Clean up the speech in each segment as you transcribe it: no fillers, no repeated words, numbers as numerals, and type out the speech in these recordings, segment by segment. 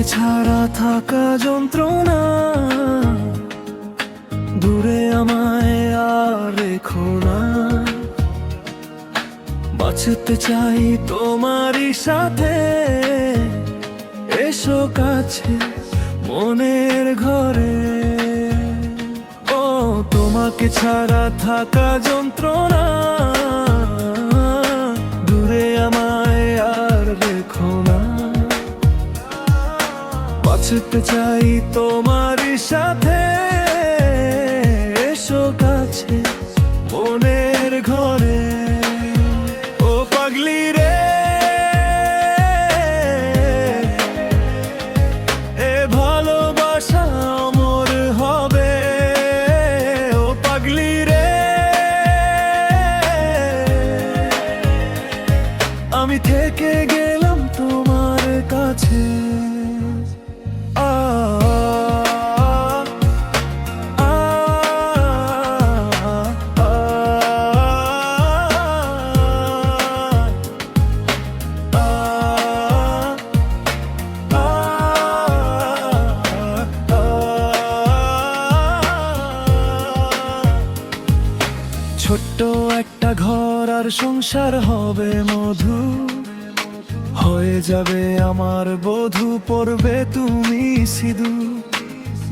তোমাকে ছাড়া থাকা যন্ত্রণা, দূরে আমায় আর রেখো না। বাঁচতে চাই তোমারই সাথে, এসো কাছে মনের ঘরে। ও তোমাকে ছাড়া থাকা যন্ত্রণা, দূরে আমায় আর রেখো না। বাঁচতে চাই তোমারই সাথে, এসো কাছে মনের ঘরে। ও পাগলি রে, এ ভালোবাসা অমর হবে। ও পাগলি রে, আমি থেকে গেলাম তোমার কাছে। ছোট্ট একটা ঘর আর সংসার হবে মধু, হয়ে যাবে আমার বধূ, পড়বে তুমি সিধু।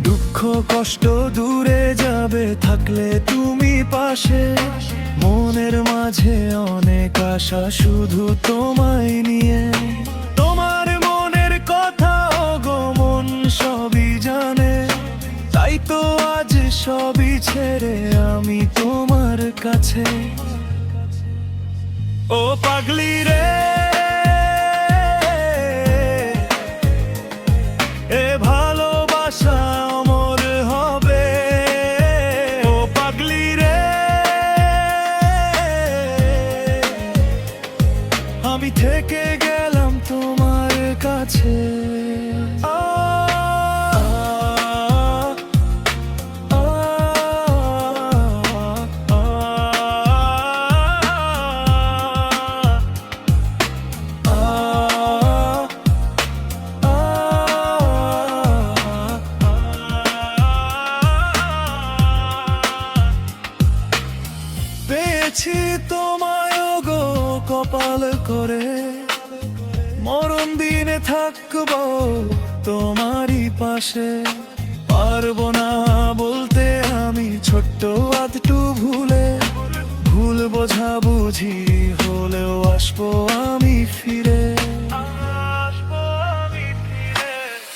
দুঃখ কষ্ট দূরে যাবে থাকলে তুমি পাশে, মনের মাঝে অনেক আশা শুধু তোমায় নিয়ে। তোমার মনের কথা গো মন সবই জানে, তাই তো আজ সবই ছেড়ে আমি তোমার কাছে। ও পাগলি রে, এ ভালোবাসা অমর হবে। ও পাগলি রে, আমি থেকে গেলাম তোমার কাছে। পেয়েছি তোমায় গো কপাল করে, মরণ দিনে থাকবো তোমারই পাশে। পারবো না বলতে আমি ছোট্ট আধটু ভুলে, ভুল বোঝা বুঝি হলেও আসবো আমি ফিরে।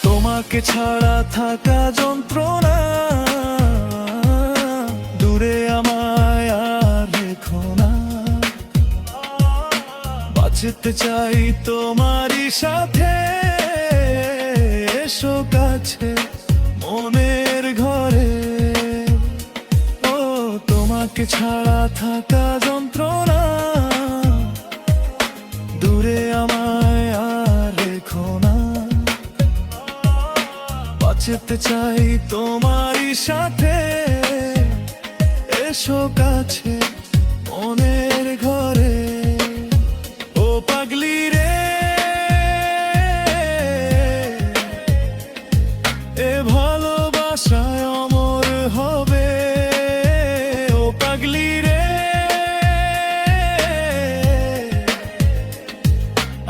তোমাকে ছাড়া থাকা যন্ত্রণা, দূরে আমায় আর রেখো না। বাঁচতে চাই তোমারই সাথে, এসো কাছে মনের ঘরে। ও তোমাকে ছাড়া থাকা যন্ত্রণা, দূরে আমায় আর রেখো না। বাঁচতে চাই তোমারই সাথে, এসো কাছে মনের ঘরে। ও পাগলি রে, এ ভালোবাসায় অমর হবে। ও পাগলি রে,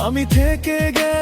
আমি থেকে গেলাম